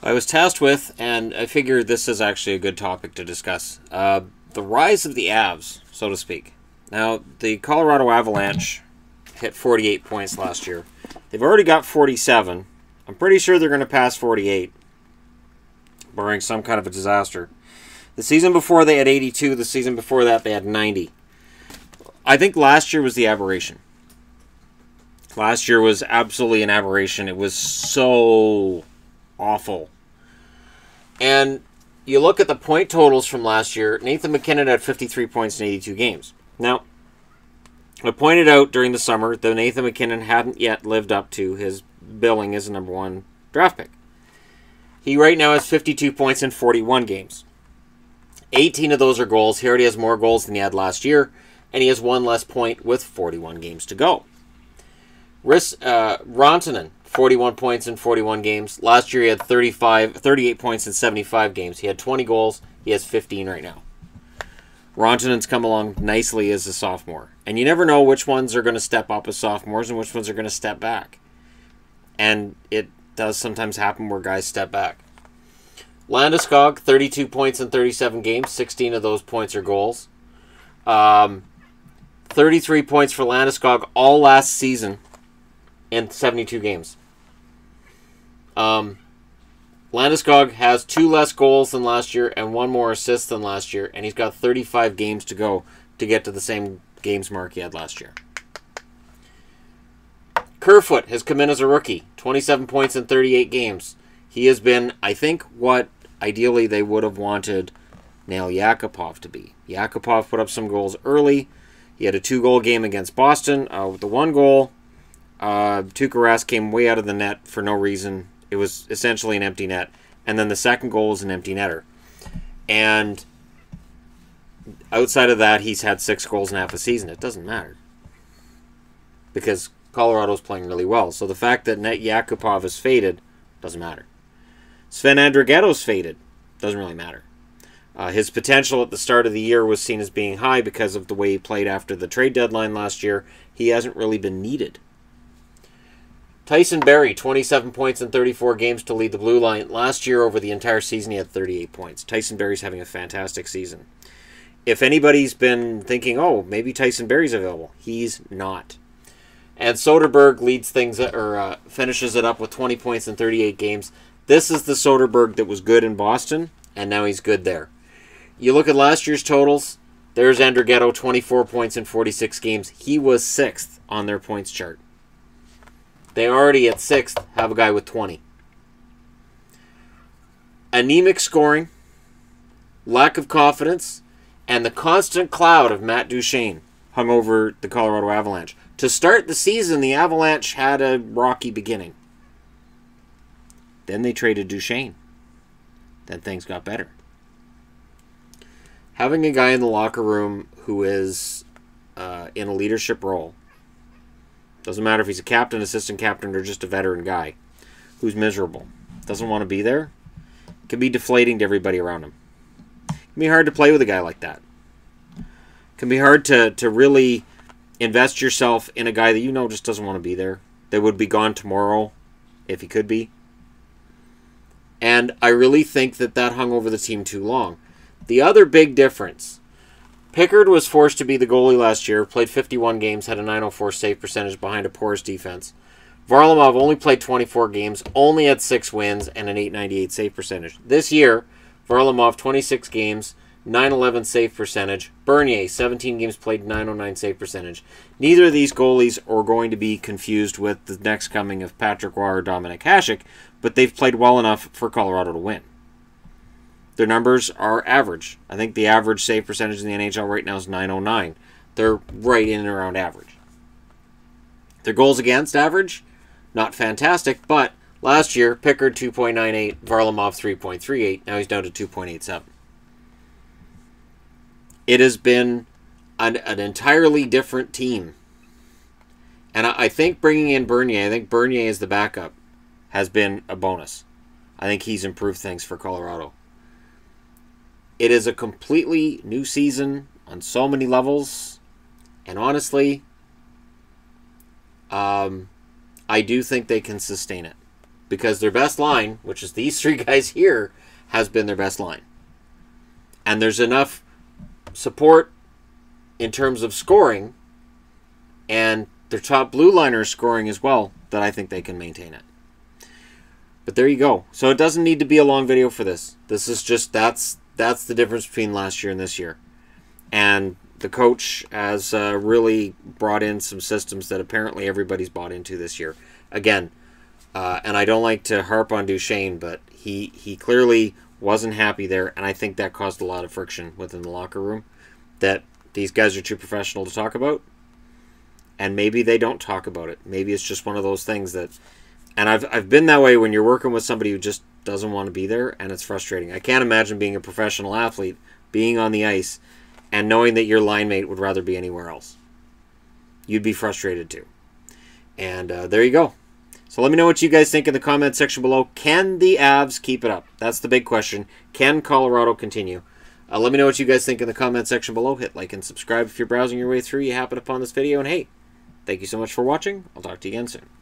I was tasked with, and I figured this is actually a good topic to discuss, the rise of the Avs, so to speak. Now, the Colorado Avalanche hit 48 points last year. They've already got 47. I'm pretty sure they're going to pass 48, barring some kind of a disaster. The season before they had 82. The season before that they had 90. I think last year was the aberration. Last year was absolutely an aberration. It was so awful. And you look at the point totals from last year. Nathan MacKinnon had 53 points in 82 games. Now, I pointed out during the summer that Nathan MacKinnon hadn't yet lived up to his billing as a number one draft pick. He right now has 52 points in 41 games. 18 of those are goals. He already has more goals than he had last year, and he has one less point with 41 games to go. Rantanen, 41 points in 41 games. Last year he had 38 points in 75 games. He had 20 goals. He has 15 right now. Rantanen's come along nicely as a sophomore. And you never know which ones are going to step up as sophomores and which ones are going to step back. And it does sometimes happen where guys step back. Landeskog, 32 points in 37 games. 16 of those points are goals. 33 points for Landeskog all last season in 72 games. Landeskog has 2 less goals than last year and 1 more assist than last year, and he's got 35 games to go to get to the same games mark he had last year. Kerfoot has come in as a rookie, 27 points in 38 games. He has been, I think, what ideally they would have wanted Nail Yakupov to be. Yakupov put up some goals early. He had a 2-goal game against Boston. With the 1 goal, Tuukka Rask came way out of the net for no reason. It was essentially an empty net. And then the second goal was an empty netter. And outside of that, he's had 6 goals in half a season. It doesn't matter. Because Colorado's playing really well. So the fact that Net Yakupov is faded doesn't matter. Sven Andrighetto's faded. Doesn't really matter. His potential at the start of the year was seen as being high because of the way he played after the trade deadline last year. He hasn't really been needed. Tyson Barrie, 27 points in 34 games to lead the blue line. Last year, over the entire season, he had 38 points. Tyson Barrie's having a fantastic season. If anybody's been thinking, oh, maybe Tyson Barrie's available, he's not. And Soderberg leads things, or finishes it up with 20 points in 38 games. This is the Soderberg that was good in Boston, and now he's good there. You look at last year's totals. There's Andrighetto, 24 points in 46 games. He was 6th on their points chart. They already at 6th have a guy with 20. Anemic scoring, lack of confidence, and the constant cloud of Matt Duchene hung over the Colorado Avalanche. To start the season, the Avalanche had a rocky beginning. Then they traded Duchene. Then things got better. Having a guy in the locker room who is in a leadership role, doesn't matter if he's a captain, assistant captain, or just a veteran guy who's miserable, doesn't want to be there, can be deflating to everybody around him. It can be hard to play with a guy like that. It can be hard to really invest yourself in a guy that you know just doesn't want to be there, that would be gone tomorrow if he could be. And I really think that hung over the team too long. The other big difference, Pickard was forced to be the goalie last year, played 51 games, had a .904 save percentage behind a porous defense. Varlamov only played 24 games, only had 6 wins, and an .898 save percentage. This year, Varlamov, 26 games, .911 save percentage. Bernier, 17 games played, .909 save percentage. Neither of these goalies are going to be confused with the next coming of Patrick Roy or Dominik Hasek, but they've played well enough for Colorado to win. Their numbers are average. I think the average save percentage in the NHL right now is .909. They're right in and around average. Their goals against average, not fantastic, but last year, Pickard 2.98, Varlamov 3.38. Now he's down to 2.87. It has been an entirely different team. And I think bringing in Bernier, I think Bernier as the backup, has been a bonus. I think he's improved things for Colorado. It is a completely new season on so many levels. And honestly, I do think they can sustain it. because their best line, which is these three guys here, has been their best line. And there's enough support in terms of scoring and their top blue liner scoring as well that I think they can maintain it. But there you go. So it doesn't need to be a long video for this. This is just, that's the difference between last year and this year. And the coach has really brought in some systems that apparently everybody's bought into this year. Again, and I don't like to harp on Duchesne, but he clearly wasn't happy there, and I think that caused a lot of friction within the locker room that these guys are too professional to talk about, and maybe they don't talk about it. Maybe it's just one of those things that, and I've been that way when you're working with somebody who just doesn't want to be there, and it's frustrating. I can't imagine being a professional athlete, being on the ice, and knowing that your line mate would rather be anywhere else. You'd be frustrated too. And there you go. So let me know what you guys think in the comment section below. Can the Avs keep it up? That's the big question. Can Colorado continue? Let me know what you guys think in the comment section below. Hit like and subscribe if you're browsing your way through. You happen upon this video. And hey, thank you so much for watching. I'll talk to you again soon.